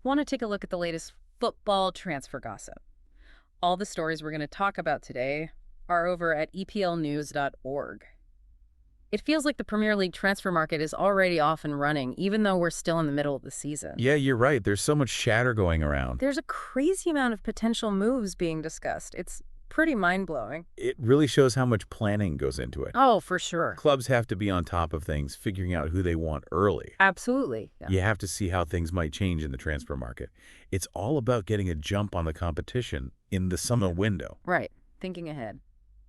Want to take a look at the latest football transfer gossip. All the stories we're going to talk about today are over at EPLNews.org. It feels like the Premier League transfer market is already off and running, even though we're still in the middle of the season. Yeah, you're right. There's so much chatter going around. There's a crazy amount of potential moves being discussed. It's pretty mind-blowing. It really shows how much planning goes into it. Oh, for sure. Clubs have to be on top of things, figuring out who they want early. Absolutely. Yeah. You have to see how things might change in the transfer market. It's all about getting a jump on the competition in the summer window. Right. Thinking ahead.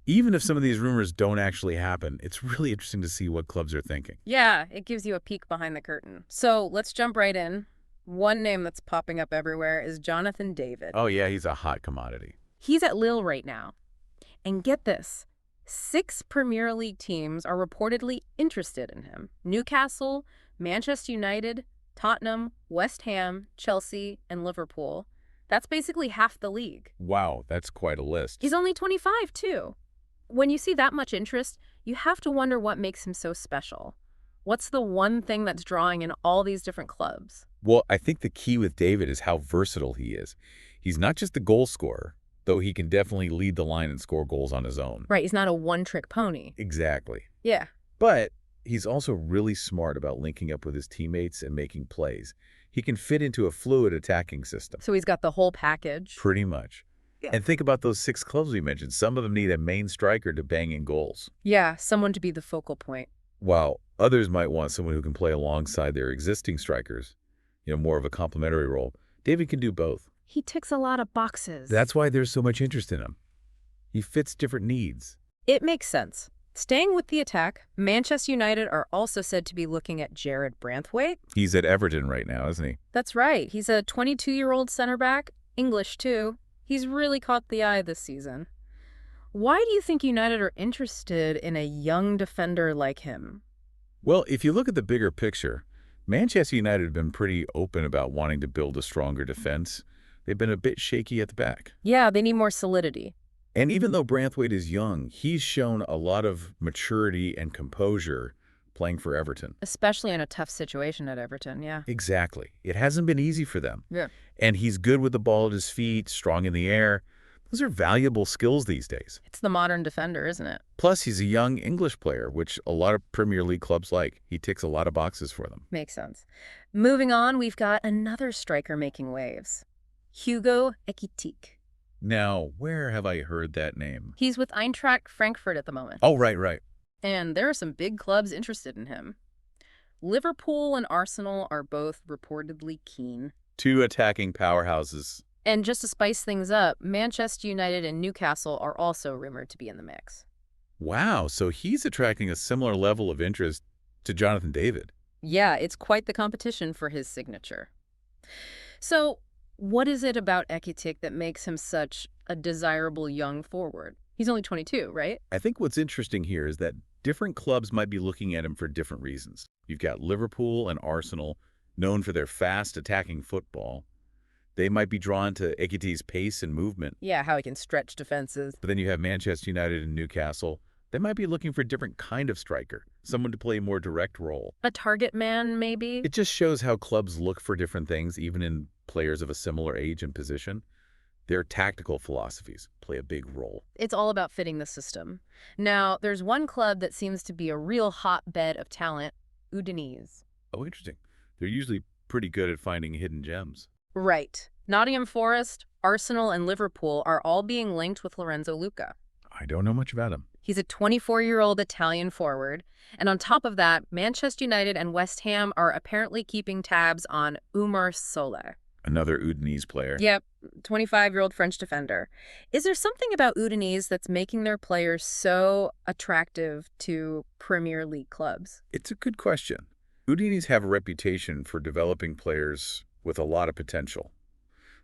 Even if some of these rumors don't actually happen, it's really interesting to see what clubs are thinking. Yeah, it gives you a peek behind the curtain. So let's jump right in. One name that's popping up everywhere is Jonathan David. Oh yeah, he's a hot commodity. He's at Lille right now. And get this, 6 Premier League teams are reportedly interested in him. Newcastle, Manchester United, Tottenham, West Ham, Chelsea, and Liverpool. That's basically half the league. Wow, that's quite a list. He's only 25, too. When you see that much interest, you have to wonder what makes him so special. What's the one thing that's drawing in all these different clubs? Well, I think the key with David is how versatile he is. He's not just a goal scorer, though he can definitely lead the line and score goals on his own. Right, he's not a one-trick pony. Exactly. Yeah. But he's also really smart about linking up with his teammates and making plays. He can fit into a fluid attacking system. So he's got the whole package. Pretty much. Yeah. And think about those 6 clubs we mentioned. Some of them need a main striker to bang in goals, Yeah, someone to be the focal point. while others might want someone who can play alongside their existing strikers, more of a complementary role. David can do both. He ticks a lot of boxes. That's why there's so much interest in him. He fits different needs. It makes sense. Staying with the attack, Manchester United are also said to be looking at Jared Branthwaite. He's at Everton right now, isn't he? That's right. He's a 22-year-old center back, English too. He's really caught the eye this season. Why do you think United are interested in a young defender like him? Well, if you look at the bigger picture, Manchester United have been pretty open about wanting to build a stronger defense. They've been a bit shaky at the back. Yeah, they need more solidity. And even though Branthwaite is young, he's shown a lot of maturity and composure playing for Everton. Especially in a tough situation at Everton, yeah. Exactly. It hasn't been easy for them. Yeah. And he's good with the ball at his feet, strong in the air. Those are valuable skills these days. It's the modern defender, isn't it? Plus, he's a young English player, which a lot of Premier League clubs like. He ticks a lot of boxes for them. Makes sense. Moving on, we've got another striker making waves. Hugo Ekitike. Now, where have I heard that name? He's with Eintracht Frankfurt at the moment. Oh, right. And there are some big clubs interested in him. Liverpool and Arsenal are both reportedly keen. 2 attacking powerhouses. And just to spice things up, Manchester United and Newcastle are also rumored to be in the mix. Wow, so he's attracting a similar level of interest to Jonathan David. Yeah, it's quite the competition for his signature. So, what is it about Ekitike that makes him such a desirable young forward? He's only 22, right? I think what's interesting here is that different clubs might be looking at him for different reasons. You've got Liverpool and Arsenal, known for their fast attacking football. They might be drawn to Ekitike's pace and movement. Yeah, how he can stretch defenses. But then you have Manchester United and Newcastle. They might be looking for a different kind of striker, someone to play a more direct role. A target man, maybe? It just shows how clubs look for different things, even in players of a similar age and position. Their tactical philosophies play a big role. It's all about fitting the system. Now, there's one club that seems to be a real hotbed of talent, Udinese. Oh, interesting. They're usually pretty good at finding hidden gems. Right. Nottingham Forest, Arsenal, and Liverpool are all being linked with Lorenzo Luca. I don't know much about him. He's a 24-year-old Italian forward. And on top of that, Manchester United and West Ham are apparently keeping tabs on Oumar Soler. Another Udinese player. Yep, 25-year-old French defender. Is there something about Udinese that's making their players so attractive to Premier League clubs? It's a good question. Udinese have a reputation for developing players with a lot of potential.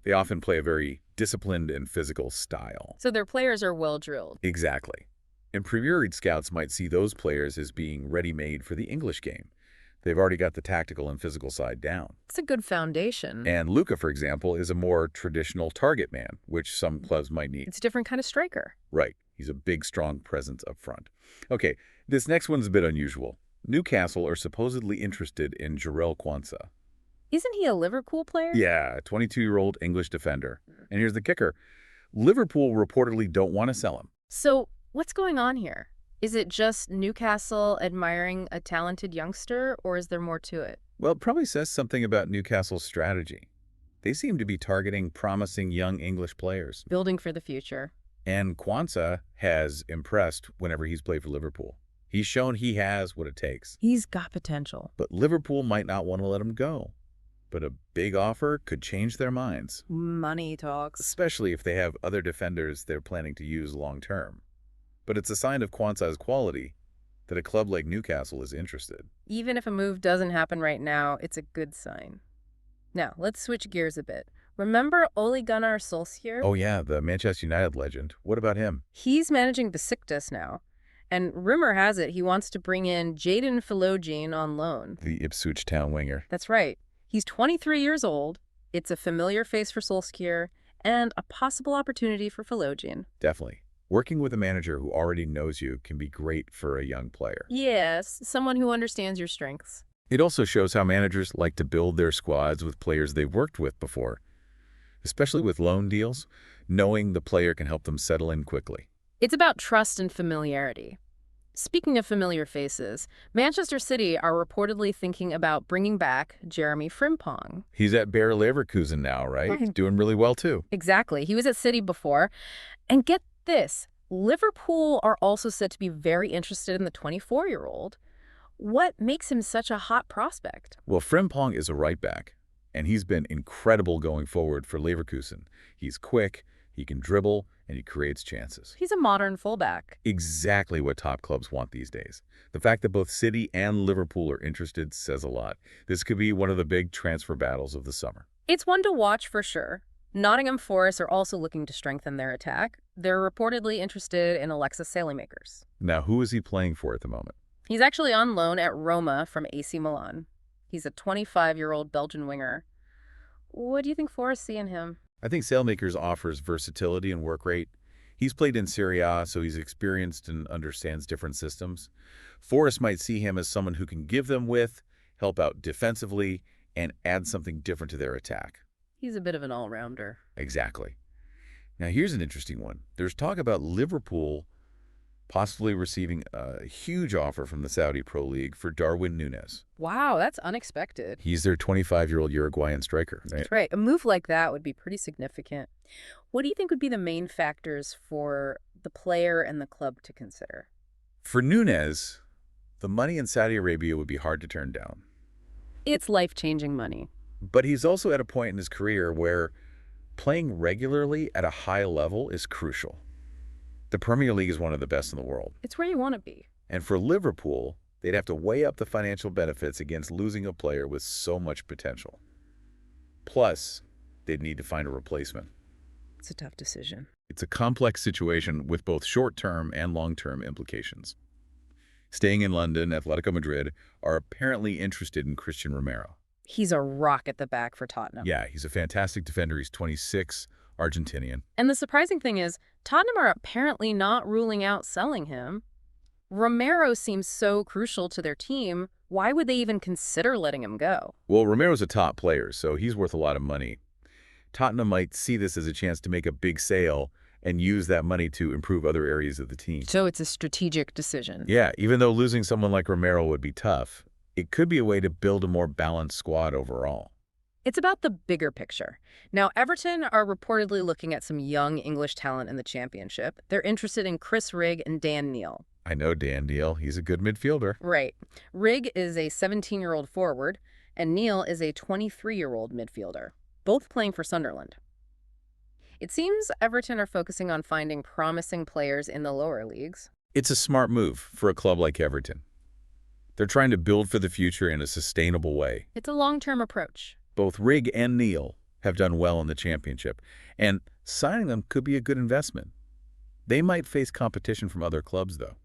They often play a very disciplined and physical style. So their players are well-drilled. Exactly. And Premier League scouts might see those players as being ready-made for the English game. They've already got the tactical and physical side down. It's a good foundation. And Luca, for example, is a more traditional target man, which some clubs might need. It's a different kind of striker. Right. He's a big, strong presence up front. Okay, this next one's a bit unusual. Newcastle are supposedly interested in Jarell Quansah. Isn't he a Liverpool player? Yeah, a 22-year-old English defender. And here's the kicker. Liverpool reportedly don't want to sell him. So what's going on here? Is it just Newcastle admiring a talented youngster, or is there more to it? Well, it probably says something about Newcastle's strategy. They seem to be targeting promising young English players. Building for the future. And Kwanzaa has impressed whenever he's played for Liverpool. He's shown he has what it takes. He's got potential. But Liverpool might not want to let him go. But a big offer could change their minds, Money talks. especially if they have other defenders they're planning to use long term. But it's a sign of Kwanzaa's quality that a club like Newcastle is interested. Even if a move doesn't happen right now, it's a good sign. Now, let's switch gears a bit. Remember Ole Gunnar Solskjaer? Oh yeah, the Manchester United legend. What about him? He's managing Besiktas now. And rumor has it he wants to bring in Jadon Philogene on loan. The Ipswich Town winger. That's right. He's 23 years old. It's a familiar face for Solskjaer and a possible opportunity for Philogene. Definitely. Working with a manager who already knows you can be great for a young player. Yes, someone who understands your strengths. It also shows how managers like to build their squads with players they've worked with before, especially with loan deals, knowing the player can help them settle in quickly. It's about trust and familiarity. Speaking of familiar faces, Manchester City are reportedly thinking about bringing back Jeremy Frimpong. He's at Bayer Leverkusen now, right? Right. Doing really well, too. Exactly. He was at City before. And get this, Liverpool are also said to be very interested in the 24-year-old. What makes him such a hot prospect? Well, Frimpong is a right back, and he's been incredible going forward for Leverkusen. He's quick, he can dribble, and he creates chances. He's a modern fullback. Exactly what top clubs want these days. The fact that both City and Liverpool are interested says a lot. This could be one of the big transfer battles of the summer. It's one to watch for sure. Nottingham Forest are also looking to strengthen their attack. They're reportedly interested in Alexis Saelemaekers. Now, who is he playing for at the moment? He's actually on loan at Roma from AC Milan. He's a 25-year-old Belgian winger. What do you think Forest see in him? I think Saelemaekers offers versatility and work rate. He's played in Serie A, so he's experienced and understands different systems. Forrest might see him as someone who can give them width, help out defensively, and add something different to their attack. He's a bit of an all-rounder. Exactly. Now, here's an interesting one. There's talk about Liverpool possibly receiving a huge offer from the Saudi Pro League for Darwin Núñez. Wow, that's unexpected. He's their 25-year-old Uruguayan striker. Right? That's right. A move like that would be pretty significant. What do you think would be the main factors for the player and the club to consider? For Núñez, the money in Saudi Arabia would be hard to turn down. It's life-changing money. But he's also at a point in his career where playing regularly at a high level is crucial. The Premier League is one of the best in the world. It's where you want to be. And for Liverpool, they'd have to weigh up the financial benefits against losing a player with so much potential. Plus, they'd need to find a replacement. It's a tough decision. It's a complex situation with both short-term and long-term implications. Staying in London, Atletico Madrid are apparently interested in Christian Romero. He's a rock at the back for Tottenham. Yeah, he's a fantastic defender. He's 26, Argentinian. And the surprising thing is, Tottenham are apparently not ruling out selling him. Romero seems so crucial to their team. Why would they even consider letting him go? Well, Romero's a top player, so he's worth a lot of money. Tottenham might see this as a chance to make a big sale and use that money to improve other areas of the team. So it's a strategic decision. Yeah, even though losing someone like Romero would be tough, it could be a way to build a more balanced squad overall. It's about the bigger picture. Now, Everton are reportedly looking at some young English talent in the championship. They're interested in Chris Rigg and Dan Neil. I know Dan Neil. He's a good midfielder. Right. Rigg is a 17-year-old forward, and Neil is a 23-year-old midfielder, both playing for Sunderland. It seems Everton are focusing on finding promising players in the lower leagues. It's a smart move for a club like Everton. They're trying to build for the future in a sustainable way. It's a long-term approach. Both Rigg and Neil have done well in the championship, and signing them could be a good investment. They might face competition from other clubs, though.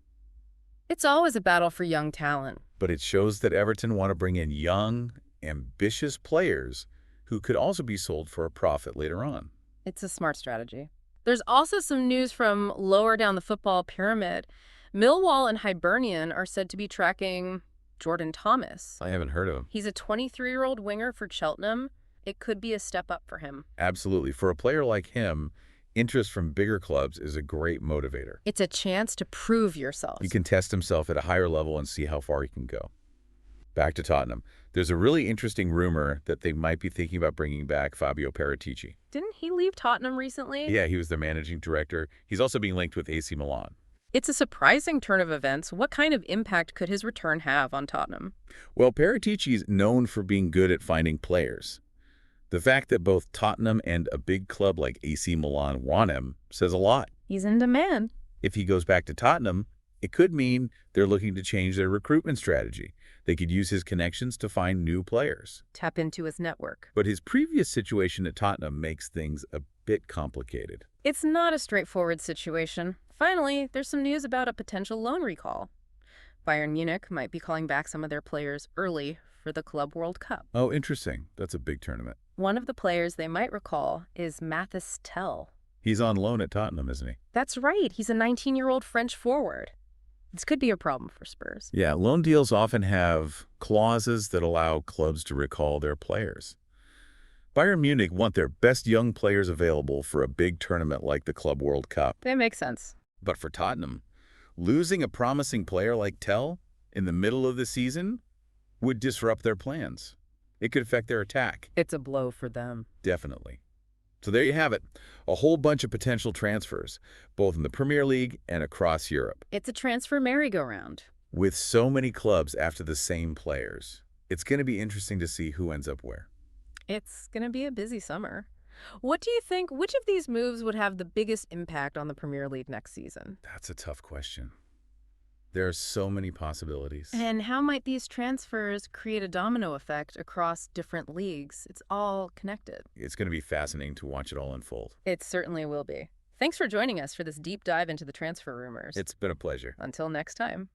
It's always a battle for young talent. But it shows that Everton want to bring in young, ambitious players who could also be sold for a profit later on. It's a smart strategy. There's also some news from lower down the football pyramid. Millwall and Hibernian are said to be tracking Jordan Thomas. I haven't heard of him. He's a 23-year-old winger for Cheltenham. It could be a step up for him. Absolutely. For a player like him, interest from bigger clubs is a great motivator. It's a chance to prove yourself. He can test himself at a higher level and see how far he can go. Back to Tottenham. There's a really interesting rumor that they might be thinking about bringing back Fabio Paratici. Didn't he leave Tottenham recently? Yeah, he was their managing director. He's also being linked with AC Milan. It's a surprising turn of events. What kind of impact could his return have on Tottenham? Well, Paratici's known for being good at finding players. The fact that both Tottenham and a big club like AC Milan want him says a lot. He's in demand. If he goes back to Tottenham, it could mean they're looking to change their recruitment strategy. They could use his connections to find new players. Tap into his network. But his previous situation at Tottenham makes things a bit complicated. It's not a straightforward situation. Finally, there's some news about a potential loan recall. Bayern Munich might be calling back some of their players early for the Club World Cup. Oh, interesting. That's a big tournament. One of the players they might recall is Mathis Tel. He's on loan at Tottenham, isn't he? That's right. He's a 19-year-old French forward. This could be a problem for Spurs. Yeah, loan deals often have clauses that allow clubs to recall their players. Bayern Munich want their best young players available for a big tournament like the Club World Cup. That makes sense. But for Tottenham, losing a promising player like Tell in the middle of the season would disrupt their plans. It could affect their attack. It's a blow for them. Definitely. So there you have it. A whole bunch of potential transfers, both in the Premier League and across Europe. It's a transfer merry-go-round. With so many clubs after the same players, it's going to be interesting to see who ends up where. It's going to be a busy summer. What do you think? Which of these moves would have the biggest impact on the Premier League next season? That's a tough question. There are so many possibilities. And how might these transfers create a domino effect across different leagues? It's all connected. It's going to be fascinating to watch it all unfold. It certainly will be. Thanks for joining us for this deep dive into the transfer rumors. It's been a pleasure. Until next time.